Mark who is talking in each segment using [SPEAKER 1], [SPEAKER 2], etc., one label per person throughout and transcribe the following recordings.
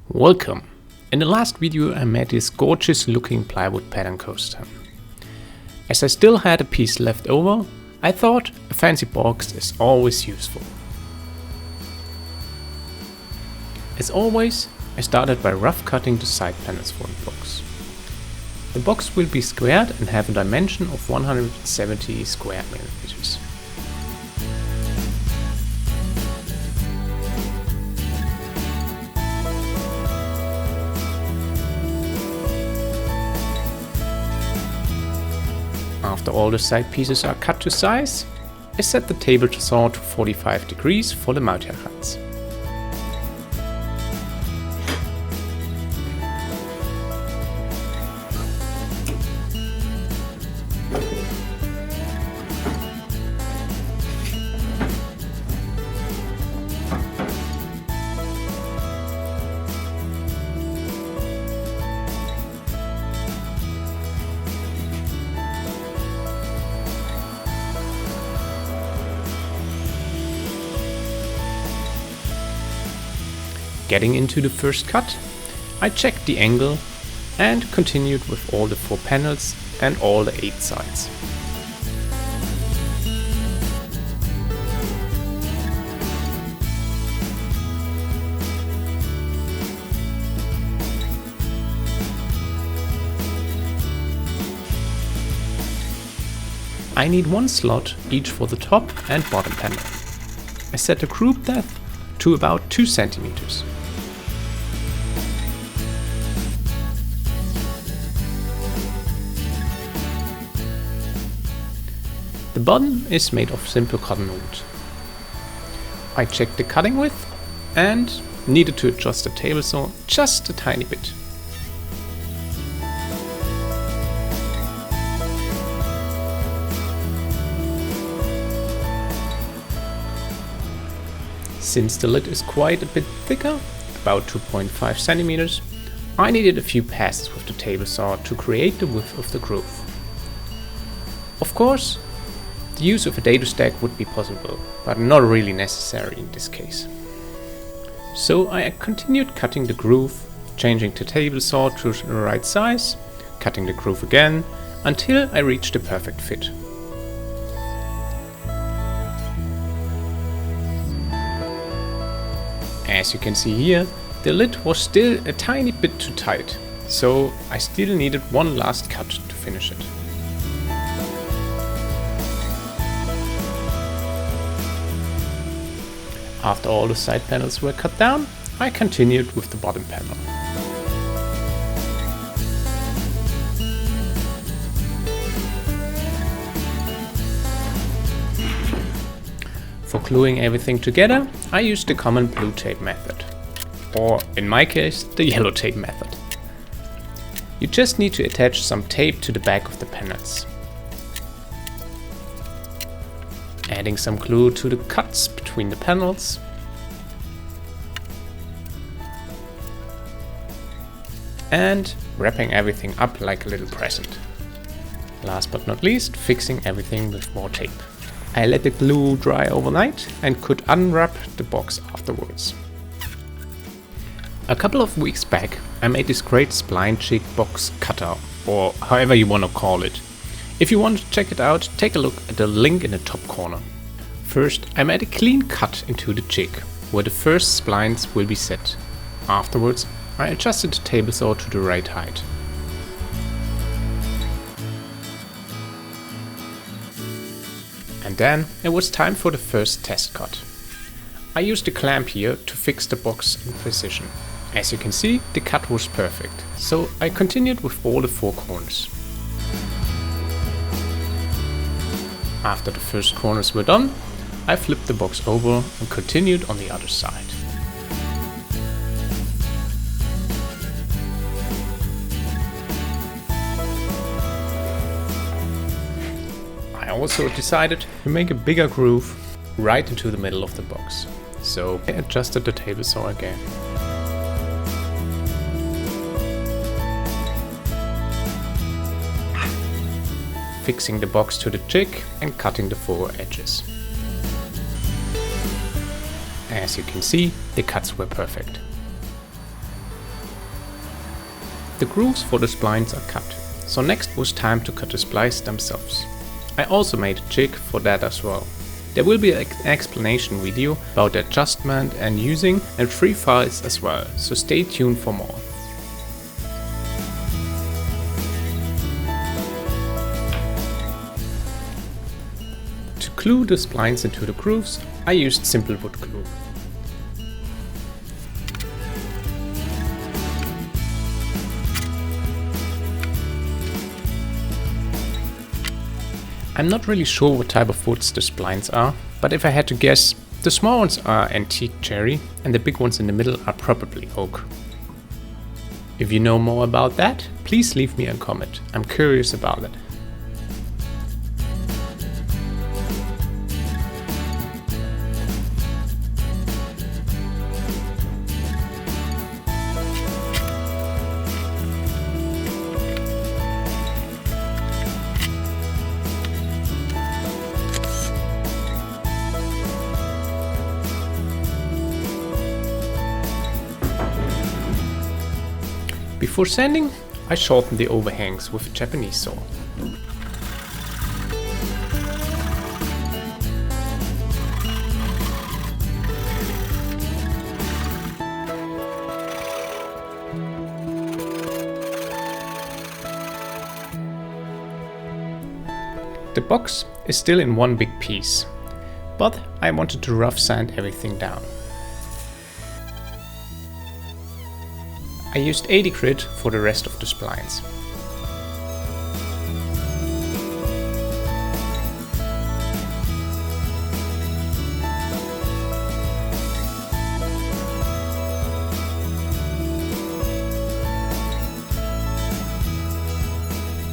[SPEAKER 1] Welcome! In the last video I made this gorgeous looking plywood pattern coaster. As I still had a piece left over, I thought a fancy box is always useful. As always, I started by rough cutting the side panels for the box. The box will be squared and have a dimension of 170 square millimeters. After all the side pieces are cut to size, I set the table saw to 45 degrees for the mounting cuts. Getting into the first cut, I checked the angle and continued with all the 4 panels and all the 8 sides. I need 1 slot each for the top and bottom panel. I set the group depth to about 2 centimeters. The bottom is made of simple cotton wool. I checked the cutting width and needed to adjust the table saw just a tiny bit. Since the lid is quite a bit thicker, about 2.5 centimeters, I needed a few passes with the table saw to create the width of the groove. Of course, the use of a dado stack would be possible, but not really necessary in this case. So I continued cutting the groove, changing the table saw to the right size, cutting the groove again, until I reached the perfect fit. As you can see here, the lid was still a tiny bit too tight, so I still needed one last cut to finish it. After all the side panels were cut down, I continued with the bottom panel. For gluing everything together, I used the common blue tape method, or in my case, the yellow tape method. You just need to attach some tape to the back of the panels. Adding some glue to the cuts between the panels. And wrapping everything up like a little present. Last but not least, fixing everything with more tape. I let the glue dry overnight and could unwrap the box afterwards. A couple of weeks back, I made this great spline jig box cutter, or however you want to call it. If you want to check it out, take a look at the link in the top corner. First, I made a clean cut into the jig, where the first splines will be set. Afterwards, I adjusted the table saw to the right height. And then it was time for the first test cut. I used a clamp here to fix the box in precision. As you can see, the cut was perfect, so I continued with all the 4 corners. After the first corners were done, I flipped the box over and continued on the other side. I also decided to make a bigger groove right into the middle of the box, so I adjusted the table saw again. Fixing the box to the jig and cutting the 4 edges. As you can see, the cuts were perfect. The grooves for the splines are cut, so next was time to cut the splices themselves. I also made a jig for that as well. There will be an explanation video about the adjustment and using and free files as well, so stay tuned for more. To glue the splines into the grooves, I used simple wood glue. I'm not really sure what type of woods the splines are, but if I had to guess, the small ones are antique cherry and the big ones in the middle are probably oak. If you know more about that, please leave me a comment. I'm curious about it. Before sanding, I shortened the overhangs with a Japanese saw. The box is still in one big piece, but I wanted to rough sand everything down. I used 80 grit for the rest of the splines.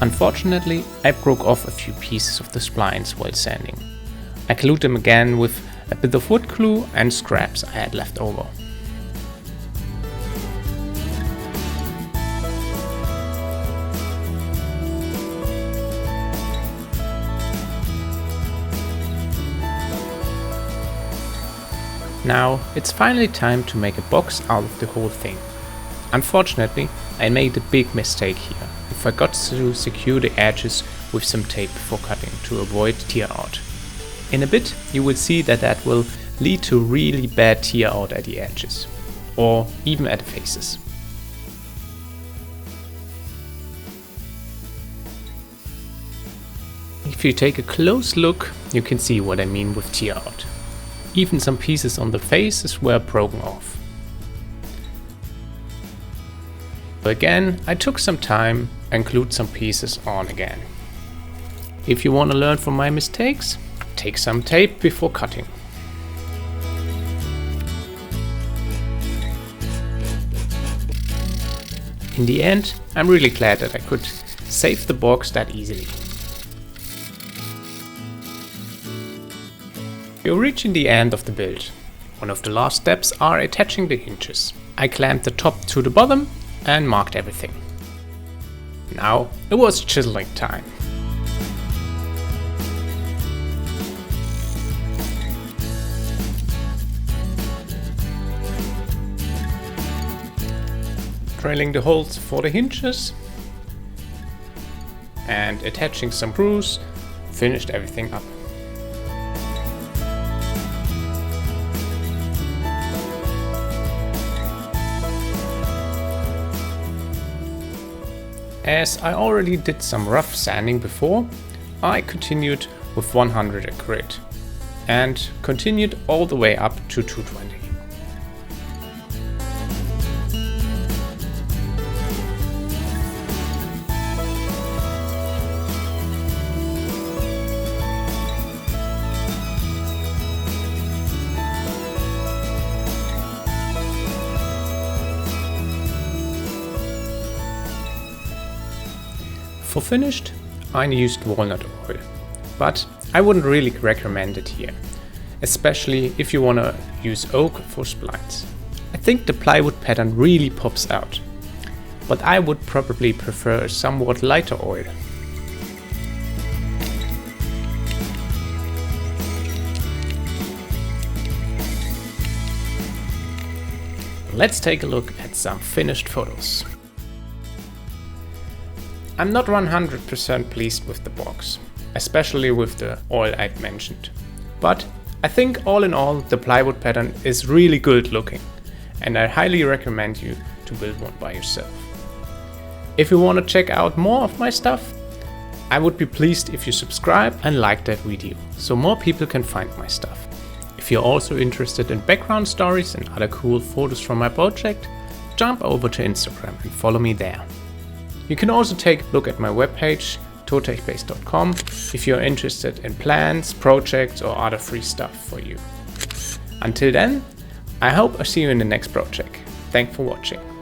[SPEAKER 1] Unfortunately, I broke off a few pieces of the splines while sanding. I glued them again with a bit of wood glue and scraps I had left over. Now it's finally time to make a box out of the whole thing. Unfortunately, I made a big mistake here and forgot to secure the edges with some tape before cutting to avoid tear out. In a bit you will see that will lead to really bad tear out at the edges, or even at the faces. If you take a close look, you can see what I mean with tear out. Even some pieces on the faces were broken off. Again, I took some time and glued some pieces on again. If you want to learn from my mistakes, take some tape before cutting. In the end, I'm really glad that I could save the box that easily. You're reaching the end of the build. One of the last steps are attaching the hinges. I clamped the top to the bottom and marked everything. Now it was chiseling time. Drilling the holes for the hinges and attaching some screws, finished everything up. As I already did some rough sanding before, I continued with 100 grit and continued all the way up to 220. For finished, I used walnut oil, but I wouldn't really recommend it here, especially if you want to use oak for splines. I think the plywood pattern really pops out, but I would probably prefer a somewhat lighter oil. Let's take a look at some finished photos. I'm not 100% pleased with the box, especially with the oil I'd mentioned. But I think all in all the plywood pattern is really good looking, and I highly recommend you to build one by yourself. If you want to check out more of my stuff, I would be pleased if you subscribe and like that video, so more people can find my stuff. If you're also interested in background stories and other cool photos from my project, jump over to Instagram and follow me there. You can also take a look at my webpage, ToTechBase.com, if you're interested in plans, projects or other free stuff for you. Until then, I hope I see you in the next project. Thanks for watching.